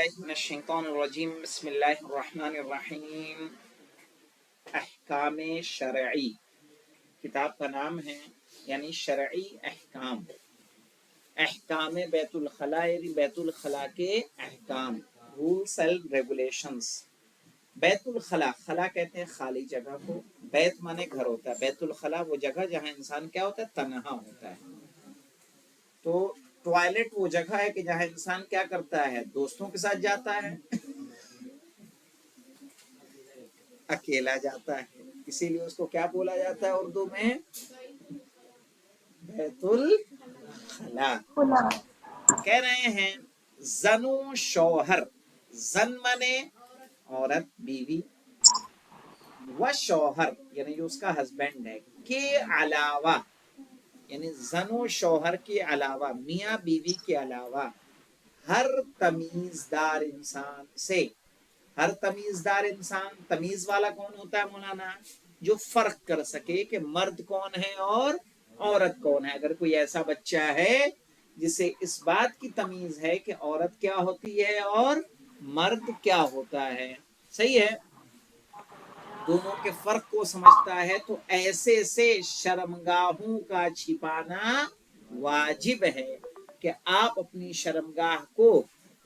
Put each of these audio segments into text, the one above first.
باللہ من الشیطان الرجیم بسم اللہ الرحمن الرحیم۔ احکام شرعی کتاب کا نام ہے، یعنی شرعی احکام، احکام بیت الخلاء، یعنی بیت الخلاء کے احکام، رولس اینڈ ریگولیشنز۔ بیت الخلاء، خلا کہتے ہیں خالی جگہ کو، بیت مانے گھر ہوتا ہے، بیت الخلاء وہ جگہ جہاں انسان کیا ہوتا ہے، تنہا ہوتا ہے۔ تو ٹوائلٹ وہ جگہ ہے کہ جہاں انسان کیا کرتا ہے، دوستوں کے ساتھ جاتا ہے، اکیلا جاتا ہے، اسی لیے اس کو کیا بولا جاتا ہے اردو میں، بیت الخلاء۔ کہہ رہے ہیں زن و شوہر، زن مانے عورت بیوی، و شوہر یعنی جو اس کا ہسبینڈ ہے، کے علاوہ، یعنی زن و شوہر کے علاوہ، میاں بیوی کے علاوہ، ہر تمیزدار انسان سے، ہر تمیزدار انسان، تمیز والا کون ہوتا ہے مولانا، جو فرق کر سکے کہ مرد کون ہے اور عورت کون ہے۔ اگر کوئی ایسا بچہ ہے جسے اس بات کی تمیز ہے کہ عورت کیا ہوتی ہے اور مرد کیا ہوتا ہے، صحیح ہے، دونوں کے فرق کو سمجھتا ہے، تو ایسے سے شرمگاہوں کا چھپانا واجب ہے کہ آپ اپنی شرمگاہ کو،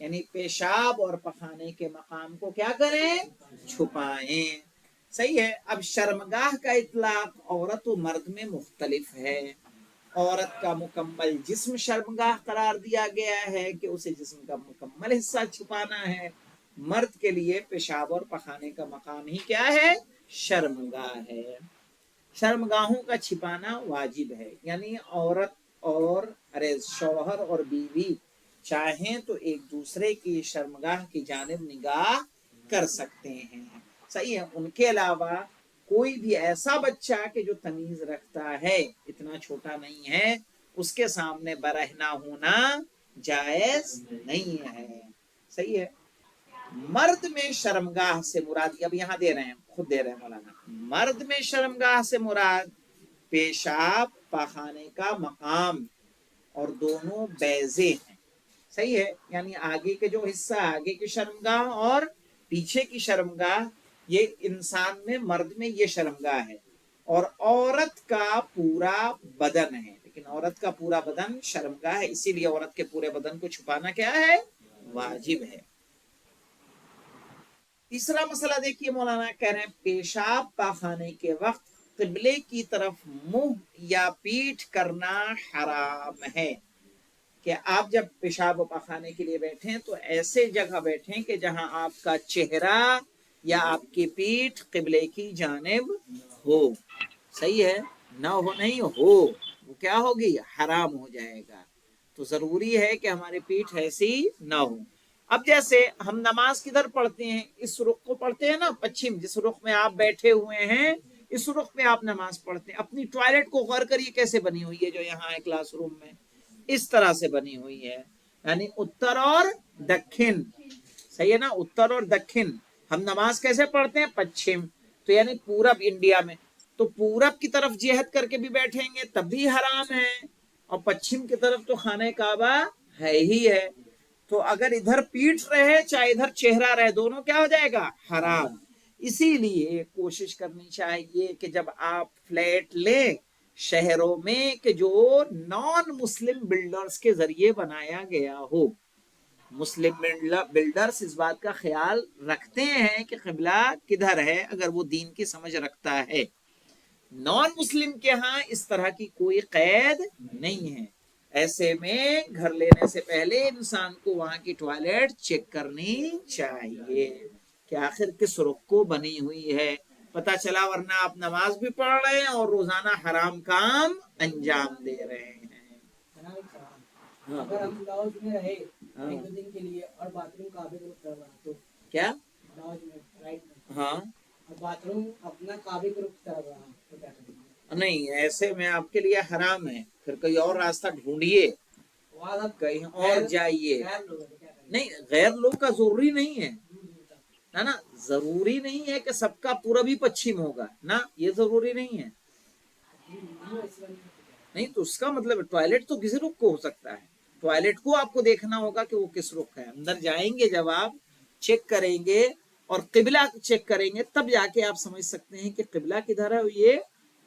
یعنی پیشاب اور پخانے کے مقام کو کیا کریں، چھپائیں، صحیح ہے۔ اب شرمگاہ کا اطلاق عورت و مرد میں مختلف ہے۔ عورت کا مکمل جسم شرمگاہ قرار دیا گیا ہے کہ اسے جسم کا مکمل حصہ چھپانا ہے، مرد کے لیے پیشاب اور پخانے کا مقام ہی کیا ہے، شرمگاہ ہے۔ شرمگاہوں کا چھپانا واجب ہے، یعنی عورت اور شوہر اور بیوی چاہیں تو ایک دوسرے کی شرمگاہ کی جانب نگاہ کر سکتے ہیں، صحیح ہے۔ ان کے علاوہ کوئی بھی ایسا بچہ کہ جو تمیز رکھتا ہے، اتنا چھوٹا نہیں ہے، اس کے سامنے برہنہ ہونا جائز نہیں ہے، صحیح ہے۔ مرد میں شرمگاہ سے مراد، اب یہاں دے رہے ہیں، خود دے رہے ہیں مولانا، مرد میں شرمگاہ سے مراد پیشاب پخانے کا مقام اور دونوں بیضے ہیں، صحیح ہے، یعنی آگے کے جو حصہ، آگے کی شرمگاہ اور پیچھے کی شرمگاہ، یہ انسان میں، مرد میں یہ شرمگاہ ہے، اور عورت کا پورا بدن ہے، لیکن عورت کا پورا بدن شرمگاہ ہے، اسی لیے عورت کے پورے بدن کو چھپانا کیا ہے، واجب ہے۔ تیسرا مسئلہ دیکھیے مولانا کہہ رہے ہیں پیشاب پاخانے کے وقت قبلے کی طرف منہ یا پیٹھ کرنا حرام ہے، کہ آپ جب پیشاب و پاخانے کے لیے بیٹھیں تو ایسے جگہ بیٹھیں کہ جہاں آپ کا چہرہ یا آپ کی پیٹھ قبلے کی جانب ہو، صحیح ہے، نہ ہو، نہیں ہو، وہ کیا ہوگی، حرام ہو جائے گا۔ تو ضروری ہے کہ ہماری پیٹھ ایسی نہ ہو۔ اب جیسے ہم نماز کدھر پڑھتے ہیں، اس رخ کو پڑھتے ہیں نا، پچھم، جس رخ میں آپ بیٹھے ہوئے ہیں اس رخ میں آپ نماز پڑھتے ہیں۔ اپنی ٹوائلٹ کو غور کریے کیسے بنی ہوئی ہے، جو یہاں ہے کلاس روم میں، اس طرح سے بنی ہوئی ہے، یعنی اتر اور دکھن، صحیح ہے نا، اتر اور دکھن۔ ہم نماز کیسے پڑھتے ہیں، پچھم، تو یعنی پورب انڈیا میں، تو پورب کی طرف جہت کر کے بھی بیٹھیں گے تب بھی حرام ہے، اور پچھم کی طرف تو خانہ کعبہ ہے ہی ہے، تو اگر ادھر پیٹھ رہے چاہے ادھر چہرہ رہے، دونوں کیا ہو جائے گا، حرام۔ اسی لیے کوشش کرنی چاہیے کہ جب آپ فلیٹ لیں شہروں میں کہ جو نان مسلم بلڈرز کے ذریعے بنایا گیا ہو، مسلم بلڈرز اس بات کا خیال رکھتے ہیں کہ قبلہ کدھر ہے، اگر وہ دین کی سمجھ رکھتا ہے۔ نان مسلم کے ہاں اس طرح کی کوئی قید نہیں ہے، ایسے میں گھر لینے سے پہلے انسان کو وہاں کی ٹوائلٹ چیک کرنی چاہیے کہ آخر کس رخ کو بنی ہوئی ہے، پتہ چلا ورنہ آپ نماز بھی پڑھ رہے ہیں اور روزانہ حرام کام انجام دے رہے ہیں۔ اگر ہم لاؤج میں رہے ایک دو دن کے لیے اور باتھ روم کعبے کی رخ طرف رہا تو کیا، لاؤج میں رائٹ میں، ہاں، اور باتھ روم اپنا کعبے کی رخ طرف رہا تو کیا کریں گے؟ نہیں، ایسے میں آپ کے لیے حرام ہے، پھر کوئی اور راستہ ڈھونڈیے، کہیں اور جائیے۔ نہیں، غیر لوگ کا ضروری نہیں ہے نا، ضروری نہیں ہے کہ سب کا پورا بھی پچھم ہوگا، نا، یہ ضروری نہیں ہے، نہیں تو اس کا مطلب ٹوائلٹ تو کسی رخ کو ہو سکتا ہے، ٹوائلٹ کو آپ کو دیکھنا ہوگا کہ وہ کس رخ ہے. اندر جائیں گے جب آپ چیک کریں گے اور قبلہ چیک کریں گے تب جا کے آپ سمجھ سکتے ہیں کہ قبلہ کدھر ہے اور یہ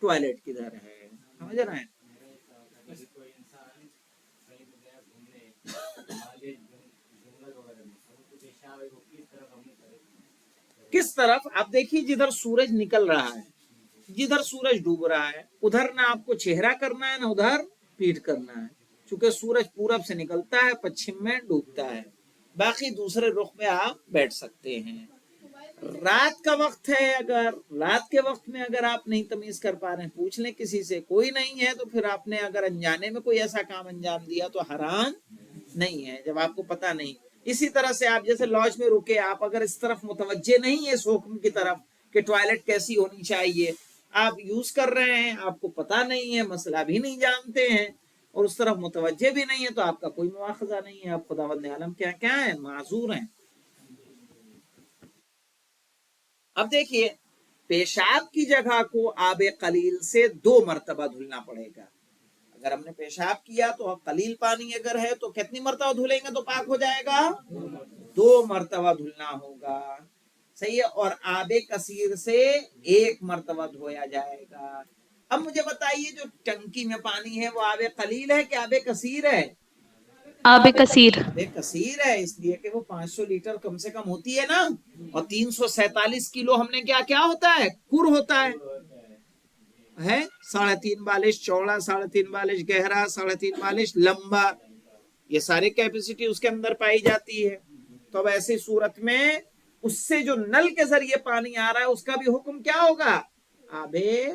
ٹوائلٹ کدھر ہے. سمجھ رہے ہیں؟ کس طرف آپ دیکھیے جدھر سورج نکل رہا ہے جدھر سورج ڈوب رہا ہے ادھر نہ آپ کو چہرہ کرنا ہے نہ ادھر پیٹھ کرنا ہے. چونکہ سورج پورب سے نکلتا ہے پچھم میں ڈوبتا ہے. باقی دوسرے رخ میں آپ بیٹھ سکتے ہیں. رات کا وقت ہے اگر رات کے وقت میں اگر آپ نہیں تمیز کر پا رہے ہیں پوچھ لیں کسی سے. کوئی نہیں ہے تو پھر آپ نے اگر انجانے میں کوئی ایسا کام انجام دیا تو حرام نہیں ہے جب آپ کو پتا نہیں. اسی طرح سے آپ جیسے لاج میں رکے آپ اگر اس طرف متوجہ نہیں ہے اس حکم کی طرف کہ ٹوائلٹ کیسی ہونی چاہیے آپ یوز کر رہے ہیں آپ کو پتا نہیں ہے مسئلہ بھی نہیں جانتے ہیں اور اس طرف متوجہ بھی نہیں ہے تو آپ کا کوئی مواخذہ نہیں ہے. آپ خداوند عالم کیا ہے معذور ہیں. اب دیکھیے پیشاب کی جگہ کو آب قلیل سے 2 مرتبہ دھلنا پڑے گا. اگر ہم نے پیشاب کیا تو قلیل پانی اگر ہے تو کتنی مرتبہ دھلیں گے تو پاک ہو جائے گا 2 مرتبہ دھلنا ہوگا. صحیح ہے. اور آب کثیر سے 1 مرتبہ دھویا جائے گا. اب مجھے بتائیے جو ٹنکی میں پانی ہے وہ آب قلیل ہے کہ آب کثیر ہے؟ آب کثیر. آب کثیر ہے اس لیے کہ وہ 500 لیٹر کم سے کم ہوتی ہے نا اور 347 کلو ہم نے کیا ہوتا ہے کور ہوتا ہے 3.5 بالش چوڑا 3.5 بالش گہرا 3.5 بالش لمبا. یہ سارے کیپیسٹی اس کے اندر پائی جاتی ہے. تو اب ایسی صورت میں اس سے جو نل کے ذریعے پانی آ رہا ہے اس کا بھی حکم کیا ہوگا آبے.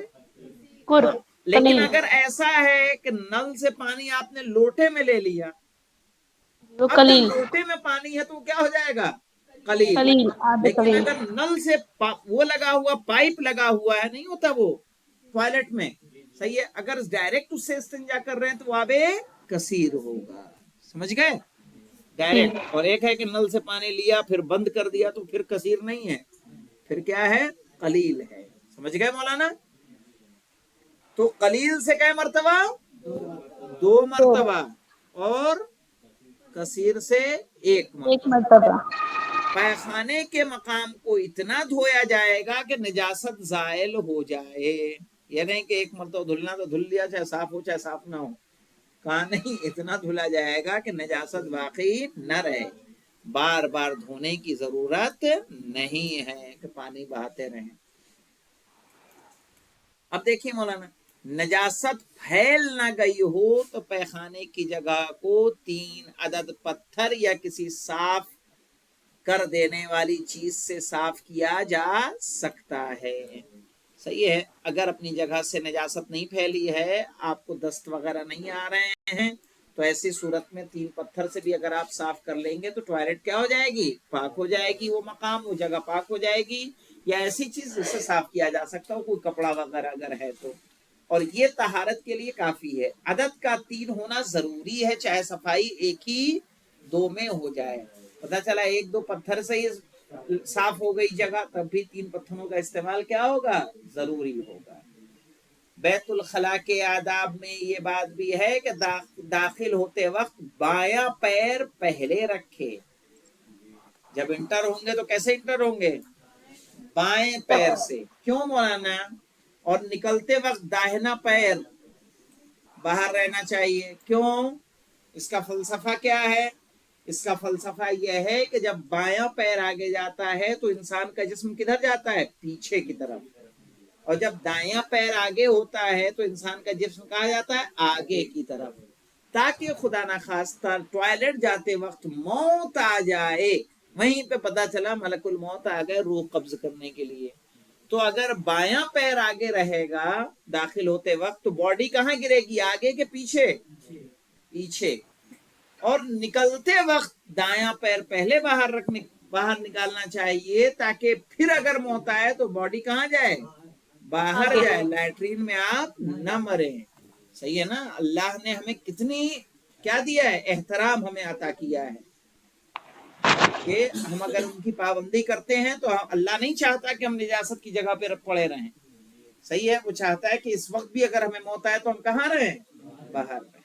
کور لیکن قلیل اگر ایسا ہے کہ نل سے پانی آپ نے لوٹے میں لے لیا وہ اب جب قلیل لوٹے میں پانی ہے تو کیا ہو جائے گا قلیل. قلیل آب لیکن قلیل. اگر نل سے وہ لگا ہوا پائپ لگا ہوا ہے نہیں ہوتا وہ ٹوائلٹ میں صحیح ہے اگر ڈائریکٹ اس سے استنجا کر رہے ہیں تو آب کثیر ہوگا. سمجھ گئے ڈائریکٹ. اور ایک ہے کہ نل سے پانی لیا پھر بند کر دیا تو پھر کثیر نہیں ہے پھر کیا ہے قلیل ہے. سمجھ گئے مولانا. تو قلیل سے کیا مرتبہ 2 مرتبہ اور کثیر سے 1 1 مرتبہ. مرتبہ. پیخانے کے مقام کو اتنا دھویا جائے گا کہ نجاست زائل ہو جائے. یہ نہیں کہ 1 مرتبہ دھلنا تو دھل لیا چاہے صاف ہو چاہے صاف نہ ہو. کہا نہیں اتنا دھلا جائے گا کہ نجاست باقی نہ رہے. بار بار دھونے کی ضرورت نہیں ہے کہ پانی بہاتے رہیں. اب دیکھیے مولانا نجاست پھیل نہ گئی ہو تو پیخانے کی جگہ کو 3 عدد پتھر یا کسی صاف کر دینے والی چیز سے صاف کیا جا سکتا ہے. صحیح ہے. اگر اپنی جگہ سے نجاست نہیں پھیلی ہے آپ کو دست وغیرہ نہیں آ رہے ہیں تو ایسی صورت میں 3 پتھر سے بھی اگر آپ صاف کر لیں گے تو ٹوائلٹ کیا ہو جائے گی پاک ہو جائے گی. وہ مقام وہ جگہ پاک ہو جائے گی. یا ایسی چیز جس سے صاف کیا جا سکتا ہو کوئی کپڑا وغیرہ اگر ہے تو. اور یہ طہارت کے لیے کافی ہے. عدد کا 3 ہونا ضروری ہے چاہے صفائی 1 ہی 2 میں ہو جائے. پتا چلا 1-2 پتھر سے ہی صاف ہو گئی جگہ تب بھی 3 پتھروں کا استعمال کیا ہوگا ضروری ہوگا. بیت الخلاء کے آداب میں یہ بات بھی ہے کہ داخل ہوتے وقت بایاں پیر پہلے رکھے. جب انٹر ہوں گے تو کیسے انٹر ہوں گے بائیں پیر سے. کیوں مولانا؟ اور نکلتے وقت داہنا پیر باہر رہنا چاہیے. کیوں؟ اس کا فلسفہ کیا ہے؟ اس کا فلسفہ یہ ہے کہ جب بایاں پیر آگے جاتا ہے تو انسان کا جسم کدھر جاتا ہے پیچھے کی طرف اور جب دایاں پیر آگے ہوتا ہے تو انسان کا جسم کہاں جاتا ہے آگے کی طرف تاکہ خدا نخواستہ ٹوائلٹ جاتے وقت موت آ جائے وہیں پہ پتا چلا ملک الموت آ گئے روح قبض کرنے کے لیے. تو اگر بایاں پیر آگے رہے گا داخل ہوتے وقت تو باڈی کہاں گرے گی آگے کے پیچھے پیچھے. اور نکلتے وقت دایاں پیر پہلے باہر نکالنا چاہیے تاکہ پھر اگر موت آئے تو باڈی کہاں جائے باہر آگے. جائے. لیٹرین میں آپ نہ مریں. صحیح ہے نا. اللہ نے ہمیں کتنی کیا دیا ہے احترام ہمیں عطا کیا ہے کہ ہم اگر ان کی پابندی کرتے ہیں تو اللہ نہیں چاہتا کہ ہم نجاست کی جگہ پہ پڑے رہیں. صحیح ہے. وہ چاہتا ہے کہ اس وقت بھی اگر ہمیں موت آئے تو ہم کہاں رہیں باہر رہیں.